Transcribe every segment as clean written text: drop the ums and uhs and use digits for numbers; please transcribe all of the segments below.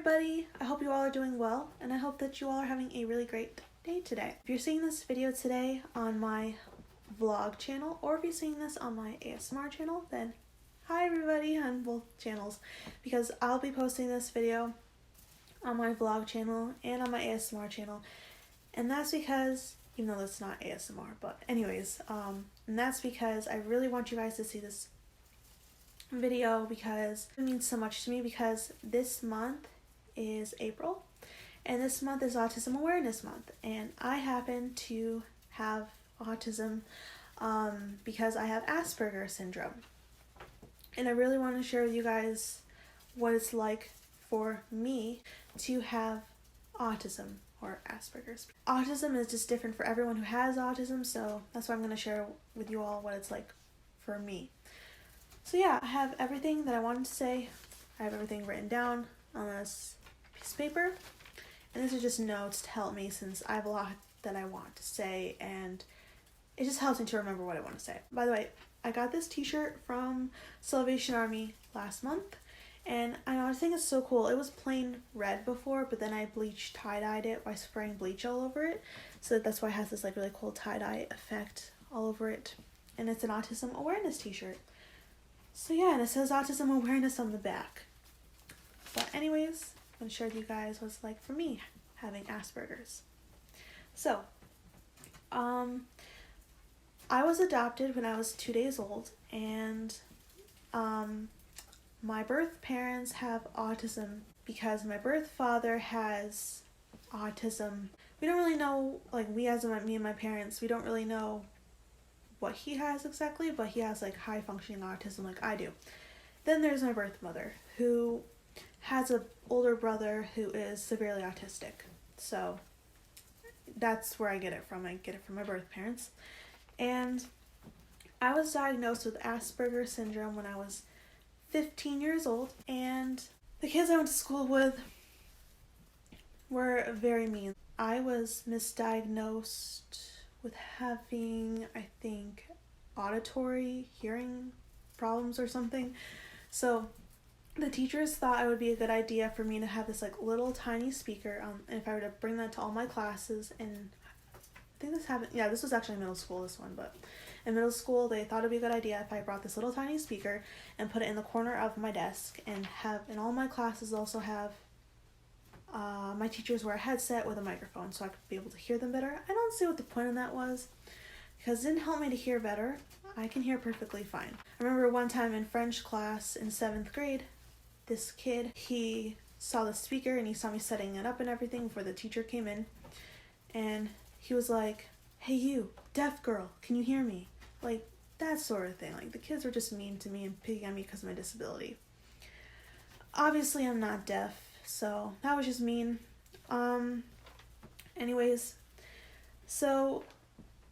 everybody, I hope you all are doing well, and I hope that you all are having a really great day today. If you're seeing this video today on my vlog channel, or if you're seeing this on my ASMR channel, then hi everybody on both channels, because I'll be posting this video on my vlog channel and on my ASMR channel, and that's because, even though it's not ASMR, but anyways, and that's because I really want you guys to see this video because it means so much to me, because this month is April and this month is Autism Awareness Month, and I happen to have autism because I have Aspergers Syndrome, and I really want to share with you guys what it's like for me to have autism or Asperger's. Autism is just different for everyone who has autism, so that's why I'm going to share with you all what it's like for me. So yeah, I have everything that I wanted to say. I have everything written down on this piece of paper. And this is just notes to help me, since I have a lot that I want to say, and it just helps me to remember what I want to say. By the way, I got this t-shirt from Salvation Army last month, and I think it's so cool. It was plain red before, but then I tie-dyed it by spraying bleach all over it. So that's why it has this like really cool tie-dye effect all over it. And it's an Autism Awareness t-shirt. So yeah, and it says Autism Awareness on the back. But anyways, I'm going to share with you guys what it's like for me having Asperger's. So, I was adopted when I was 2 days old, and my birth parents have autism because my birth father has autism. We don't really know, like me and my parents, we don't really know what he has exactly, but he has like high functioning autism like I do. Then there's my birth mother, who has an older brother who is severely autistic. So that's where I get it from. I get it from my birth parents. And I was diagnosed with Aspergers Syndrome when I was 15 years old, and the kids I went to school with were very mean. I was misdiagnosed with having, I think, auditory hearing problems or something. So the teachers thought it would be a good idea for me to have this like little tiny speaker, and if I were to bring that to all my classes. And I think this happened, yeah, this was actually middle school, this one, but in middle school they thought it'd be a good idea if I brought this little tiny speaker and put it in the corner of my desk, and have in all my classes also have my teachers wear a headset with a microphone so I could be able to hear them better. I don't see what the point of that was, because it didn't help me to hear better. I can hear perfectly fine. I remember one time in French class in 7th grade, this kid, he saw the speaker and he saw me setting it up and everything before the teacher came in, and he was like, "Hey you, deaf girl, can you hear me?" Like that sort of thing. Like the kids were just mean to me and picking on me because of my disability. Obviously I'm not deaf, so that was just mean. Anyways, so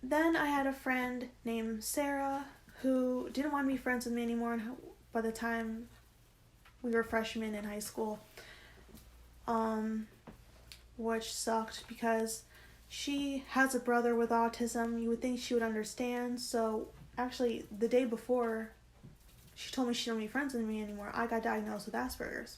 then I had a friend named Sarah who didn't want to be friends with me anymore, and by the time we were freshmen in high school, which sucked because she has a brother with autism. You would think she would understand. So actually the day before she told me she didn't want to be friends with me anymore, I got diagnosed with Asperger's.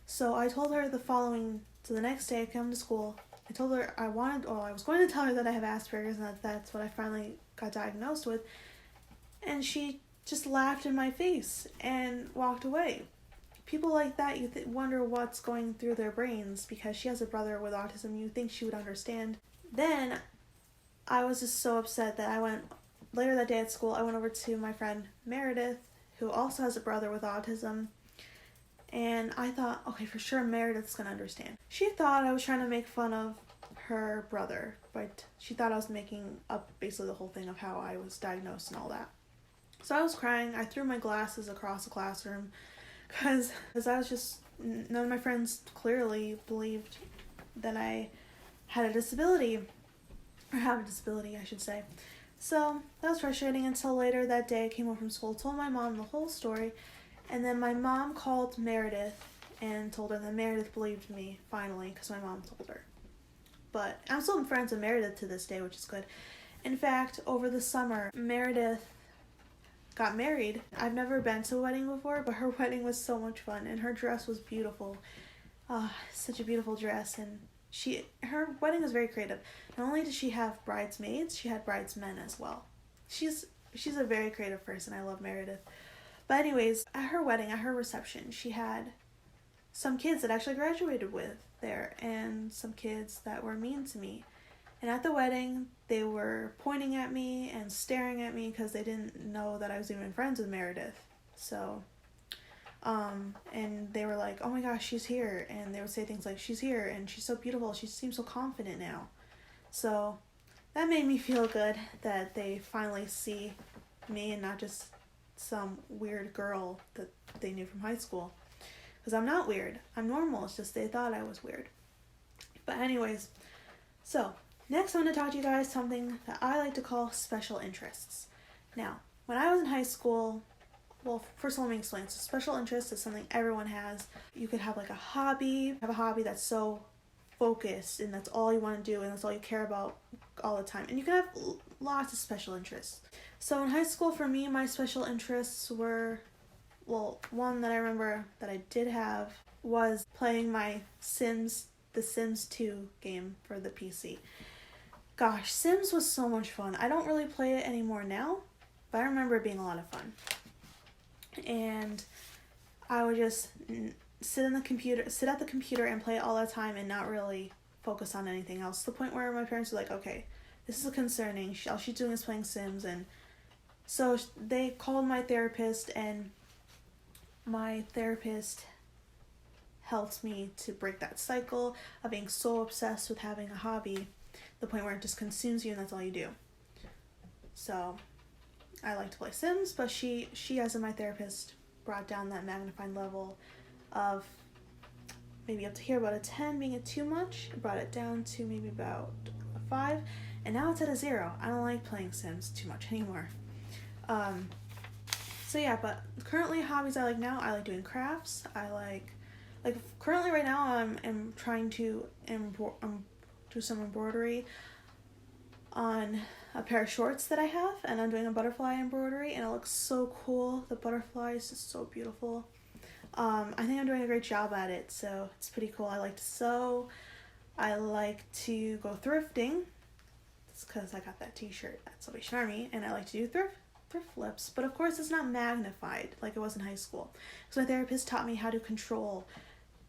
So I told her the next day I came to school, I told her I was going to tell her that I have Asperger's and that's what I finally got diagnosed with. And she just laughed in my face and walked away. People like that, you wonder what's going through their brains, because she has a brother with autism. You think she would understand. Then I was just so upset that later that day at school, I went over to my friend Meredith, who also has a brother with autism. And I thought, okay, for sure Meredith's going to understand. She thought I was trying to make fun of her brother, but she thought I was making up basically the whole thing of how I was diagnosed and all that. So I was crying. I threw my glasses across the classroom because I was just, none of my friends clearly believed that I had a disability, or have a disability, I should say. So that was frustrating until later that day I came home from school, told my mom the whole story, and then my mom called Meredith and told her that Meredith believed me, finally, because my mom told her. But I'm still friends with Meredith to this day, which is good. In fact, over the summer, Meredith got married. I've never been to a wedding before, but her wedding was so much fun, and her dress was beautiful. such a beautiful dress, and her wedding was very creative. Not only did she have bridesmaids, she had bridesmen as well. She's a very creative person. I love Meredith. But anyways, at her wedding, at her reception, she had some kids that actually graduated with there, and some kids that were mean to me. And at the wedding, they were pointing at me and staring at me because they didn't know that I was even friends with Meredith. So, and they were like, oh my gosh, she's here. And they would say things like, she's here and she's so beautiful. She seems so confident now. So that made me feel good that they finally see me and not just some weird girl that they knew from high school. Because I'm not weird. I'm normal. It's just they thought I was weird. But anyways, so next I'm going to talk to you guys something that I like to call special interests. Now, when I was in high school, well, first of all, let me explain. So special interest is something everyone has. You could have like a hobby, have a hobby that's so focused and that's all you want to do and that's all you care about all the time. And you can have lots of special interests. So in high school, for me, my special interests were, well, one that I remember that I did have was playing the Sims 2 game for the PC. Gosh, Sims was so much fun. I don't really play it anymore now, but I remember it being a lot of fun. And I would just sit at the computer and play it all the time and not really focus on anything else. To the point where my parents were like, okay, this is concerning. All she's doing is playing Sims. And so they called my therapist, and my therapist helped me to break that cycle of being so obsessed with having a hobby, the point where it just consumes you and that's all you do. So I like to play Sims, but she as my therapist, brought down that magnifying level of maybe up to here about a 10 being too much. It brought it down to maybe about a 5, and now it's at a 0. I don't like playing Sims too much anymore. So yeah, but currently hobbies I like now, I like doing crafts. I like currently right now I'm trying to do some embroidery on a pair of shorts that I have, and I'm doing a butterfly embroidery, and it looks so cool. The butterfly is just so beautiful. I think I'm doing a great job at it, so it's pretty cool. I like to sew. I like to go thrifting. It's because I got that t-shirt at Salvation Army, and I like to do thrift flips, but of course it's not magnified like it was in high school. So my therapist taught me how to control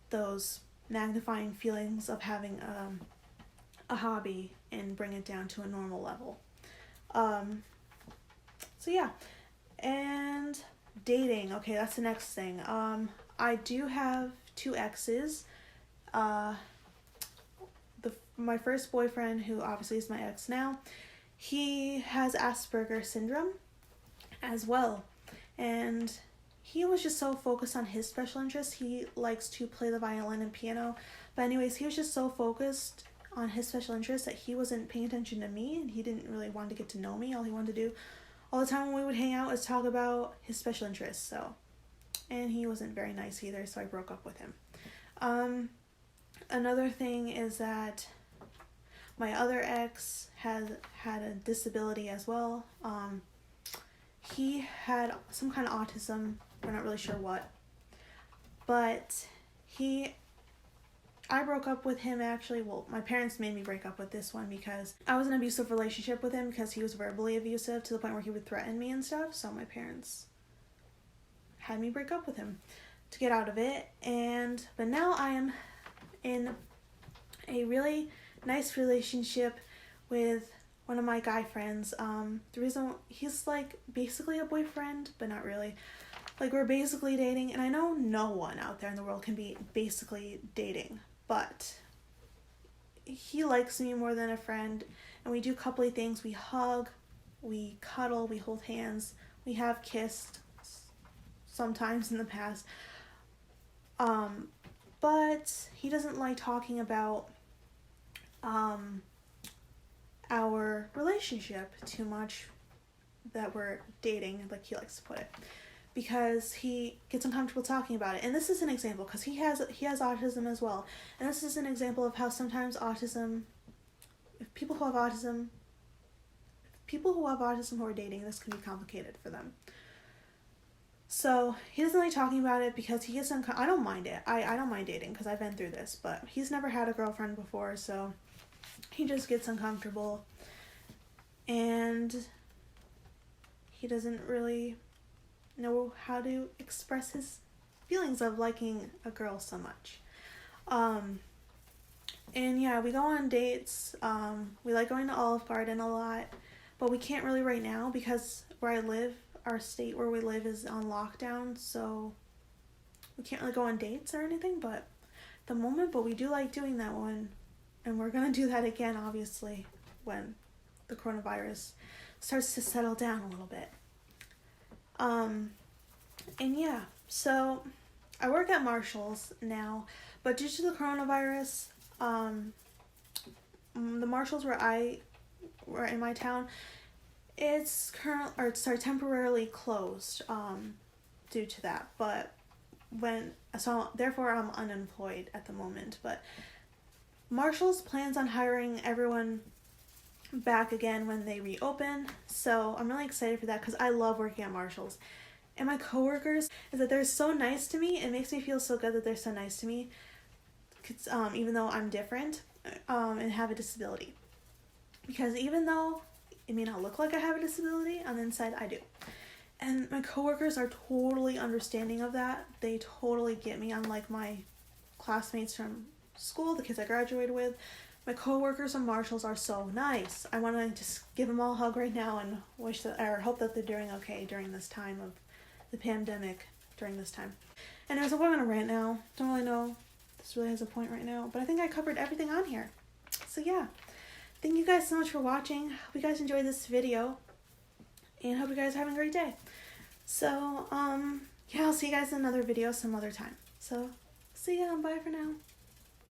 those magnifying feelings of having a hobby and bring it down to a normal level. So yeah, and dating. Okay, that's the next thing. I do have 2 exes. My first boyfriend, who obviously is my ex now, he has Aspergers Syndrome as well, and he was just so focused on his special interests. He likes to play the violin and piano, but anyways, he was just so focused on his special interests that he wasn't paying attention to me, and he didn't really want to get to know me. All he wanted to do all the time when we would hang out is talk about his special interests. So, and he wasn't very nice either, so I broke up with him. Another thing is that my other ex had a disability as well. He had some kind of autism. We're not really sure what. But I broke up with him actually. Well, my parents made me break up with this one because I was in an abusive relationship with him because he was verbally abusive to the point where he would threaten me and stuff. So my parents had me break up with him to get out of it. But now I am in a really nice relationship with one of my guy friends. The reason he's like basically a boyfriend, but not really. Like, we're basically dating, and I know no one out there in the world can be basically dating, but he likes me more than a friend, and we do coupley things. We hug, we cuddle, we hold hands, we have kissed sometimes in the past. But he doesn't like talking about our relationship too much, that we're dating, like he likes to put it, because he gets uncomfortable talking about it. And this is an example, because he has autism as well, and this is an example of how sometimes people who have autism who are dating, this can be complicated for them. So he doesn't like talking about it because he gets I don't mind it. I don't mind dating because I've been through this, but he's never had a girlfriend before, so he just gets uncomfortable. And he doesn't really know how to express his feelings of liking a girl so much. And yeah, we go on dates. We like going to Olive Garden a lot, but we can't really right now because where I live, our state where we live is on lockdown, so we can't really go on dates or anything, but the moment, but we do like doing that one, and we're gonna do that again, obviously, when the coronavirus starts to settle down a little bit. And yeah, so I work at Marshall's now, but due to the coronavirus, the Marshall's were in my town, it's temporarily closed, due to that, but therefore I'm unemployed at the moment, but Marshall's plans on hiring everyone back again when they reopen, so I'm really excited for that because I love working at Marshall's. And my coworkers, is that they're so nice to me. It makes me feel so good that they're so nice to me, even though I'm different and have a disability. Because even though it may not look like I have a disability, on the inside I do. And my coworkers are totally understanding of that. They totally get me, unlike my classmates from school, the kids I graduated with. My coworkers from Marshall's are so nice. I want to just give them all a hug right now and hope that they're doing okay during this time of the pandemic, during this time. And as a woman right now, don't really know if this really has a point right now, but I think I covered everything on here. So yeah, thank you guys so much for watching. Hope you guys enjoyed this video, and hope you guys are having a great day. So yeah, I'll see you guys in another video some other time. So see ya, bye for now.